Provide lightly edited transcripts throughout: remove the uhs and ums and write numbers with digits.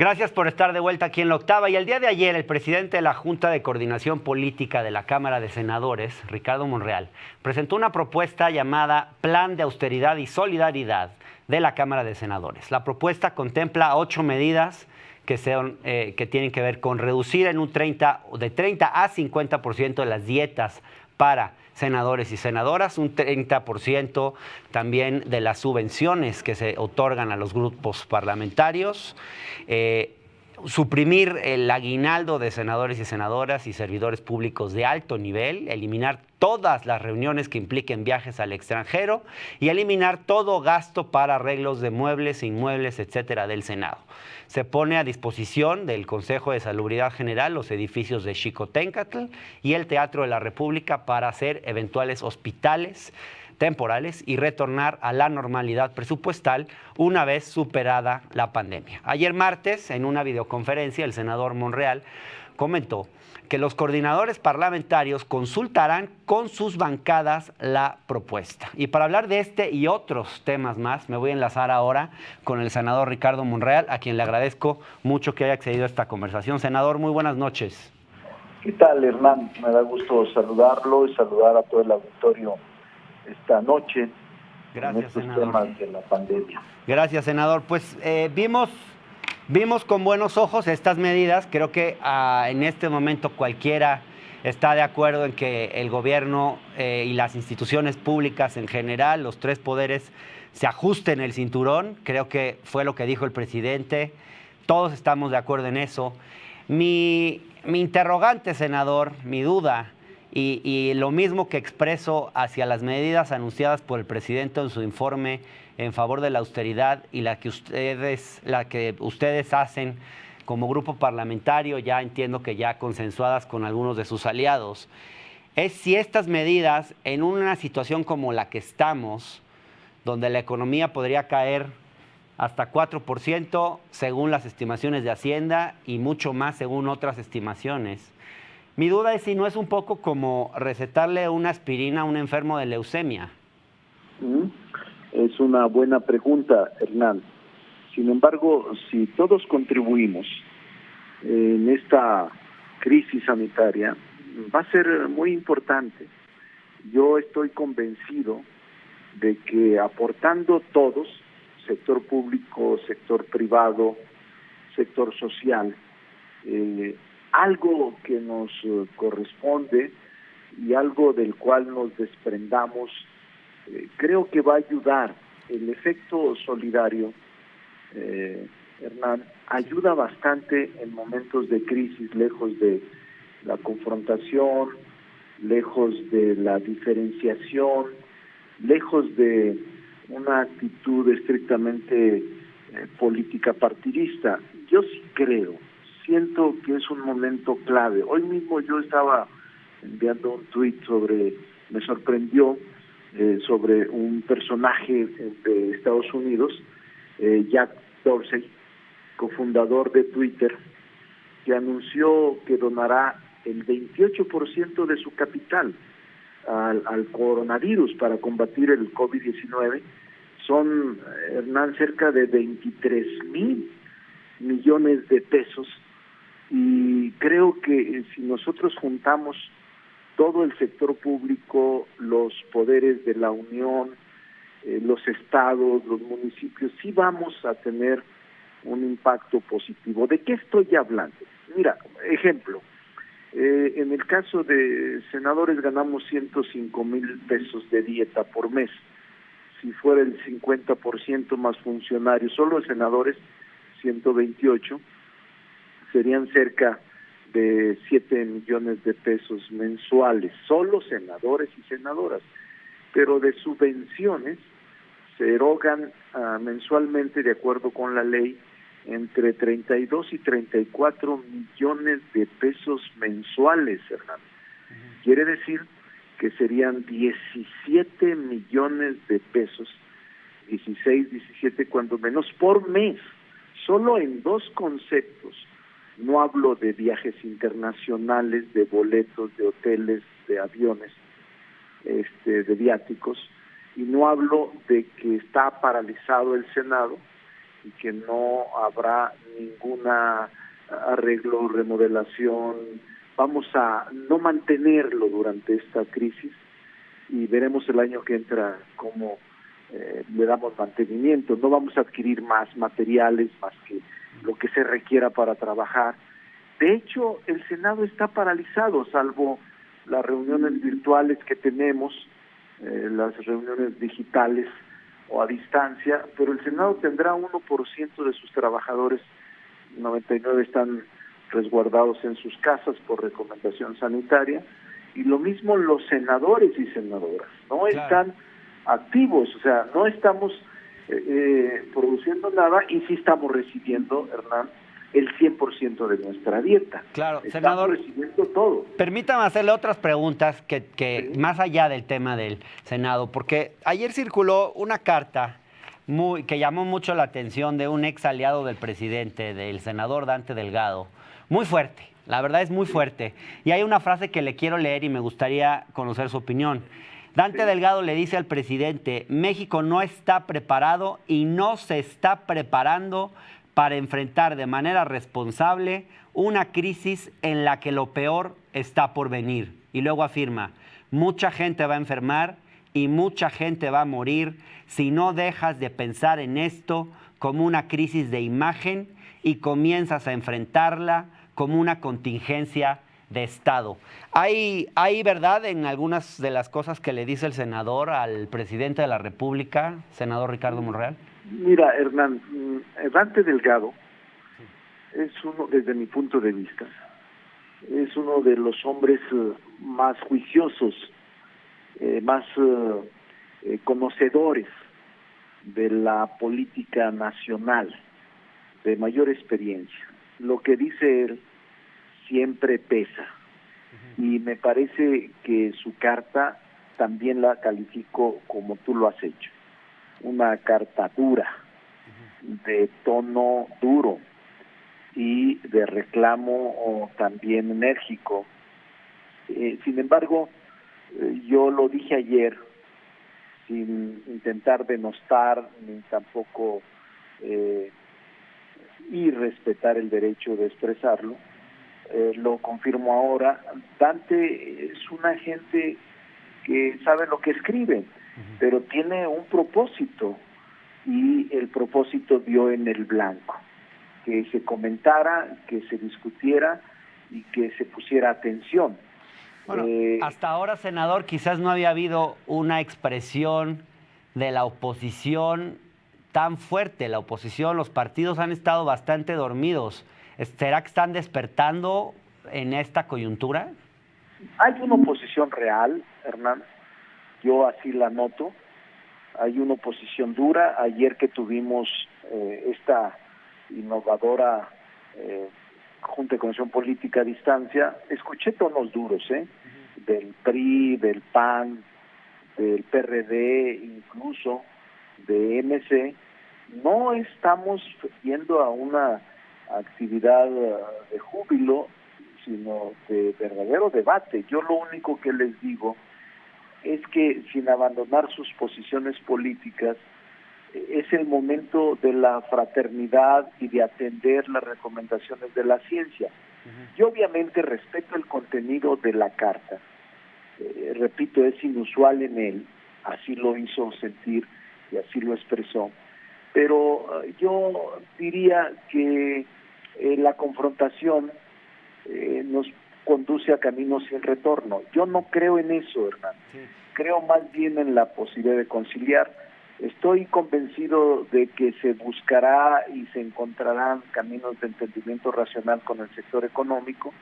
Gracias por estar de vuelta aquí en La Octava. Y el día de ayer, el presidente de la Junta de Coordinación Política de la Cámara de Senadores, Ricardo Monreal, presentó una propuesta llamada Plan de Austeridad y Solidaridad de la Cámara de Senadores. La propuesta contempla 8 medidas que tienen que ver con reducir en un 30 a 50% de las dietas para senadores y senadoras, un 30% también de las subvenciones que se otorgan a los grupos parlamentarios, suprimir el aguinaldo de senadores y senadoras y servidores públicos de alto nivel, eliminar todas las reuniones que impliquen viajes al extranjero y eliminar todo gasto para arreglos de muebles, inmuebles, etcétera, del Senado. Se pone a disposición del Consejo de Salubridad General los edificios de Xicoténcatl y el Teatro de la República para hacer eventuales hospitales temporales y retornar a la normalidad presupuestal una vez superada la pandemia. Ayer martes, en una videoconferencia, el senador Monreal comentó que los coordinadores parlamentarios consultarán con sus bancadas la propuesta. Y para hablar de este y otros temas más, me voy a enlazar ahora con el senador Ricardo Monreal, a quien le agradezco mucho que haya accedido a esta conversación. Senador, muy buenas noches. ¿Qué tal, Hernán? Me da gusto saludarlo y saludar a todo el auditorio esta noche. Gracias, en estos senador. temas de la pandemia. Gracias, senador. Pues vimos con buenos ojos estas medidas. Creo que en este momento cualquiera está de acuerdo en que el gobierno y las instituciones públicas en general, los tres poderes, se ajusten el cinturón. Creo que fue lo que dijo el presidente. Todos estamos de acuerdo en eso. Mi interrogante, senador, mi duda, y lo mismo que expreso hacia las medidas anunciadas por el presidente en su informe en favor de la austeridad y la que ustedes hacen como grupo parlamentario, ya entiendo que ya consensuadas con algunos de sus aliados, es si estas medidas en una situación como la que estamos, donde la economía podría caer hasta 4% según las estimaciones de Hacienda y mucho más según otras estimaciones. Mi duda es si no es un poco como recetarle una aspirina a un enfermo de leucemia. Es una buena pregunta, Hernán. Sin embargo, si todos contribuimos en esta crisis sanitaria, va a ser muy importante. Yo estoy convencido de que aportando todos, sector público, sector privado, sector social, algo que nos corresponde y algo del cual nos desprendamos, creo que va a ayudar. El efecto solidario, Hernán, ayuda bastante en momentos de crisis, lejos de la confrontación, lejos de la diferenciación, lejos de una actitud estrictamente política partidista. Yo sí siento que es un momento clave. Hoy mismo yo estaba enviando un tuit me sorprendió, sobre un personaje de Estados Unidos, Jack Dorsey, cofundador de Twitter, que anunció que donará el 28% de su capital al coronavirus para combatir el COVID-19. Son, Hernán, cerca de 23,000 millones de pesos, y creo que si nosotros juntamos todo el sector público, los poderes de la Unión, los estados, los municipios, sí vamos a tener un impacto positivo. ¿De qué estoy hablando? Mira, ejemplo, en el caso de senadores ganamos 105,000 pesos de dieta por mes. Si fuera el 50% más funcionarios, solo senadores, 128, serían cerca de 7 millones de pesos mensuales, solo senadores y senadoras. Pero de subvenciones se erogan mensualmente, de acuerdo con la ley, entre 32 y 34 millones de pesos mensuales, Hernán. Quiere decir que serían 17 millones de pesos, 16, 17 cuando menos, por mes, solo en dos conceptos. No hablo de viajes internacionales, de boletos, de hoteles, de aviones, de viáticos, y no hablo de que está paralizado el Senado y que no habrá ninguna arreglo, remodelación. Vamos a no mantenerlo durante esta crisis y veremos el año que entra cómo le damos mantenimiento. No vamos a adquirir más materiales, más que lo que se requiera para trabajar. De hecho, el Senado está paralizado, salvo las reuniones virtuales que tenemos, las reuniones digitales o a distancia, pero el Senado tendrá 1% de sus trabajadores, 99 están resguardados en sus casas por recomendación sanitaria, y lo mismo los senadores y senadoras, no están activos, o sea, no estamos produciendo nada y sí estamos recibiendo, Hernán, el 100% de nuestra dieta. Claro, estamos senador, recibiendo todo. Permítame hacerle otras preguntas que más allá del tema del Senado, porque ayer circuló una carta que llamó mucho la atención de un ex aliado del presidente, del senador Dante Delgado, muy fuerte, la verdad es muy fuerte, y hay una frase que le quiero leer y me gustaría conocer su opinión. Dante Delgado le dice al presidente: México no está preparado y no se está preparando para enfrentar de manera responsable una crisis en la que lo peor está por venir. Y luego afirma: mucha gente va a enfermar y mucha gente va a morir si no dejas de pensar en esto como una crisis de imagen y comienzas a enfrentarla como una contingencia de Estado. ¿Hay verdad en algunas de las cosas que le dice el senador al presidente de la República, senador Ricardo Monreal? Mira, Hernán, Dante Delgado es uno, desde mi punto de vista, es uno de los hombres más juiciosos, más conocedores de la política nacional, de mayor experiencia. Lo que dice él siempre pesa, y me parece que su carta también la califico como tú lo has hecho, una carta dura, de tono duro y de reclamo también enérgico. Sin embargo, yo lo dije ayer, sin intentar denostar ni tampoco irrespetar el derecho de expresarlo, lo confirmo ahora. Dante es una gente que sabe lo que escribe, pero tiene un propósito, y el propósito dio en el blanco: que se comentara, que se discutiera y que se pusiera atención. Bueno, hasta ahora, senador, quizás no había habido una expresión de la oposición tan fuerte. La oposición, los partidos han estado bastante dormidos. ¿Será que están despertando en esta coyuntura? Hay una oposición real, Hernán, yo así la noto. Hay una oposición dura. Ayer que tuvimos esta innovadora Junta de Comisión Política a distancia, escuché tonos duros, del PRI, del PAN, del PRD, incluso de MC. No estamos yendo a una actividad de júbilo, sino de verdadero debate. Yo lo único que les digo es que, sin abandonar sus posiciones políticas, es el momento de la fraternidad y de atender las recomendaciones de la ciencia. Yo obviamente respeto el contenido de la carta, repito, es inusual en él, así lo hizo sentir y así lo expresó, pero yo diría que la confrontación nos conduce a caminos sin retorno. Yo no creo en eso, Hernán. Creo más bien en la posibilidad de conciliar. Estoy convencido de que se buscará y se encontrarán caminos de entendimiento racional con el sector económico,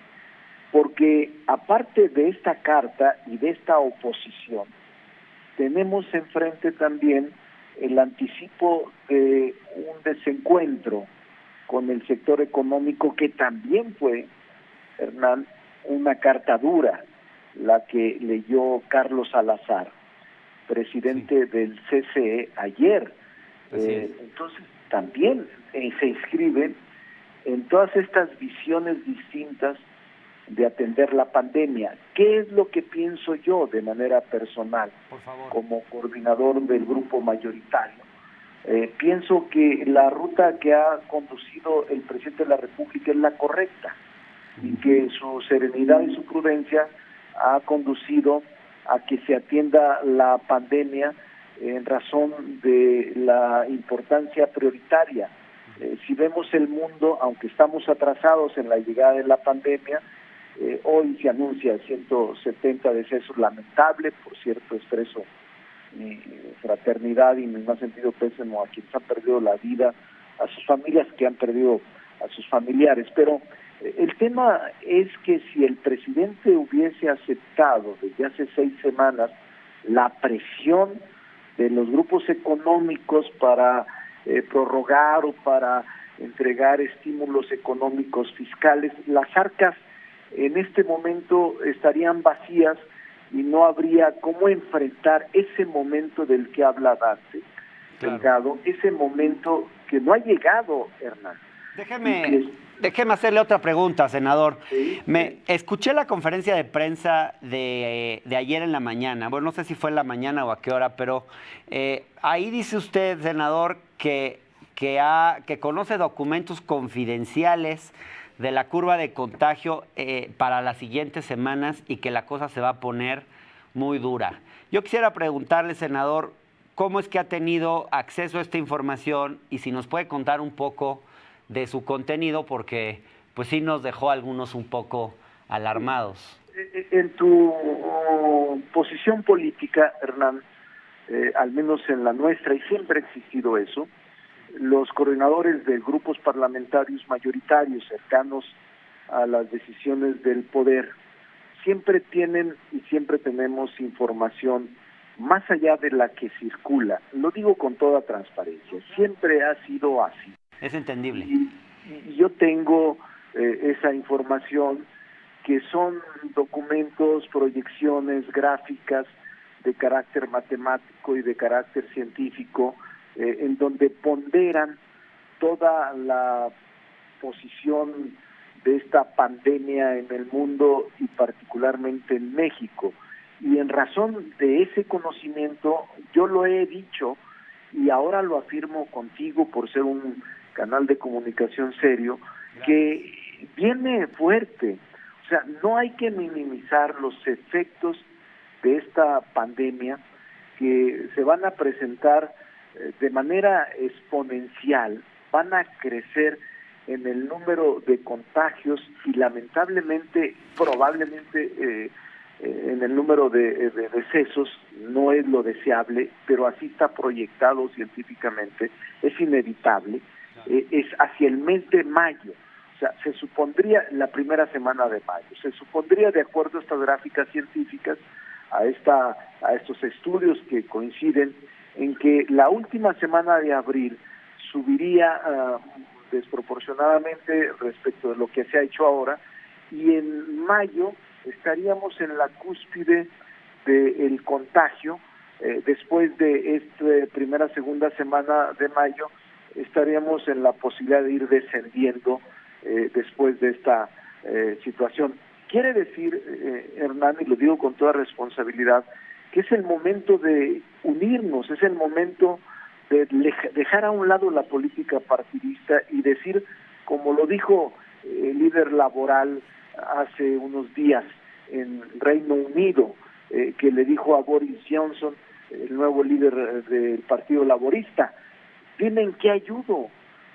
porque aparte de esta carta y de esta oposición, tenemos enfrente también el anticipo de un desencuentro con el sector económico, que también fue, Hernán, una carta dura, la que leyó Carlos Salazar, presidente del CCE, ayer. Entonces también se inscriben en todas estas visiones distintas de atender la pandemia. ¿Qué es lo que pienso yo de manera personal, como coordinador del grupo mayoritario? Pienso que la ruta que ha conducido el presidente de la República es la correcta y que su serenidad y su prudencia ha conducido a que se atienda la pandemia en razón de la importancia prioritaria. Si vemos el mundo, aunque estamos atrasados en la llegada de la pandemia, hoy se anuncia 170 decesos, lamentable, por cierto, expreso mi fraternidad y mi más sentido pésamo a quienes han perdido la vida, a sus familias que han perdido a sus familiares. Pero el tema es que si el presidente hubiese aceptado desde hace 6 semanas la presión de los grupos económicos para prorrogar o para entregar estímulos económicos fiscales, las arcas en este momento estarían vacías y no habría cómo enfrentar ese momento del que habla Dante Delgado, ese momento que no ha llegado, Hernán. Déjeme hacerle otra pregunta, senador. Sí. Escuché la conferencia de prensa de ayer en la mañana. Bueno, no sé si fue en la mañana o a qué hora, pero ahí dice usted, senador, que conoce documentos confidenciales de la curva de contagio para las siguientes semanas y que la cosa se va a poner muy dura. Yo quisiera preguntarle, senador, ¿cómo es que ha tenido acceso a esta información y si nos puede contar un poco de su contenido? Porque pues sí nos dejó a algunos un poco alarmados. En tu posición política, Hernán, al menos en la nuestra, y siempre ha existido eso, los coordinadores de grupos parlamentarios mayoritarios cercanos a las decisiones del poder siempre tienen y siempre tenemos información más allá de la que circula. Lo digo con toda transparencia, siempre ha sido así. Es entendible. Y yo tengo esa información que son documentos, proyecciones, gráficas de carácter matemático y de carácter científico, en donde ponderan toda la posición de esta pandemia en el mundo y particularmente en México. Y en razón de ese conocimiento, yo lo he dicho y ahora lo afirmo contigo por ser un canal de comunicación serio, que viene fuerte. O sea, no hay que minimizar los efectos de esta pandemia que se van a presentar de manera exponencial, van a crecer en el número de contagios y lamentablemente, probablemente en el número de decesos. No es lo deseable, pero así está proyectado científicamente, es inevitable, es hacia el mes de mayo. O sea, se supondría la primera semana de mayo, se supondría, de acuerdo a estas gráficas científicas, a estos estudios que coinciden en que la última semana de abril subiría desproporcionadamente respecto de lo que se ha hecho ahora, y en mayo estaríamos en la cúspide del contagio. Después de esta segunda semana de mayo estaríamos en la posibilidad de ir descendiendo después de esta situación. Quiere decir, Hernán, y lo digo con toda responsabilidad, que es el momento de unirnos, es el momento de dejar a un lado la política partidista y decir, como lo dijo el líder laboral hace unos días en Reino Unido, que le dijo a Boris Johnson, el nuevo líder del Partido Laborista, dime en qué ayudo,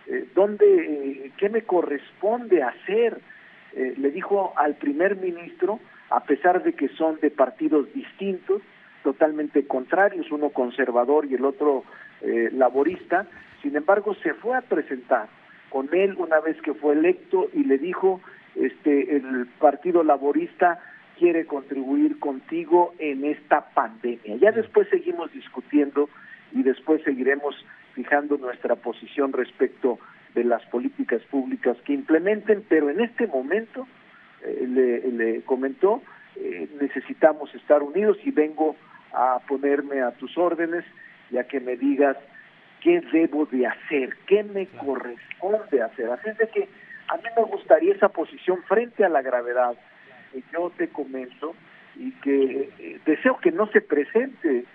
qué me corresponde hacer. Le dijo al primer ministro, a pesar de que son de partidos distintos, totalmente contrarios, uno conservador y el otro laborista, sin embargo se fue a presentar con él una vez que fue electo y le dijo, el Partido Laborista quiere contribuir contigo en esta pandemia. Ya después seguimos discutiendo y después seguiremos fijando nuestra posición respecto de las políticas públicas que implementen, pero en este momento, le comentó, necesitamos estar unidos y vengo a ponerme a tus órdenes y a que me digas qué debo de hacer, qué me corresponde hacer. Así es de que a mí me gustaría esa posición frente a la gravedad que yo te comento y que deseo que no se presente,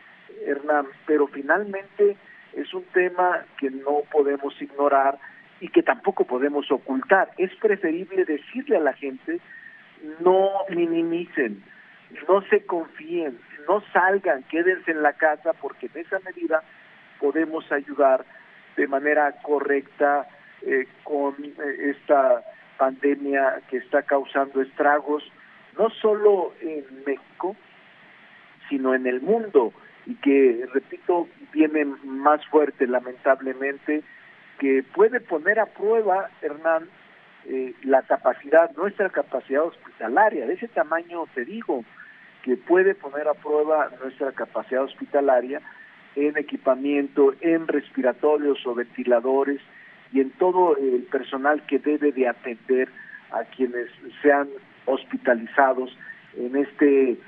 Hernán, pero finalmente es un tema que no podemos ignorar y que tampoco podemos ocultar. Es preferible decirle a la gente, no minimicen, no se confíen, no salgan, quédense en la casa, porque en esa medida podemos ayudar de manera correcta con esta pandemia que está causando estragos, no solo en México, sino en el mundo, y que, repito, viene más fuerte, lamentablemente, que puede poner a prueba, Hernán, nuestra capacidad hospitalaria. De ese tamaño te digo, que puede poner a prueba nuestra capacidad hospitalaria en equipamiento, en respiratorios o ventiladores y en todo el personal que debe de atender a quienes sean hospitalizados en este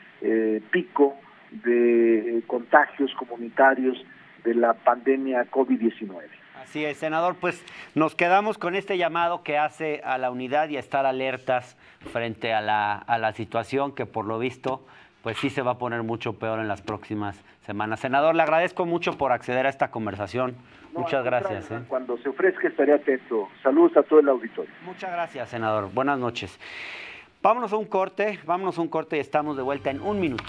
pico de contagios comunitarios de la pandemia COVID-19. Así es, senador, pues nos quedamos con este llamado que hace a la unidad y a estar alertas frente a la situación que por lo visto pues sí se va a poner mucho peor en las próximas semanas. Senador, le agradezco mucho por acceder a esta conversación. Muchas gracias. Cuando se ofrezca estaré atento. Saludos a todo el auditorio. Muchas gracias, senador. Buenas noches. Vámonos a un corte y estamos de vuelta en un minuto.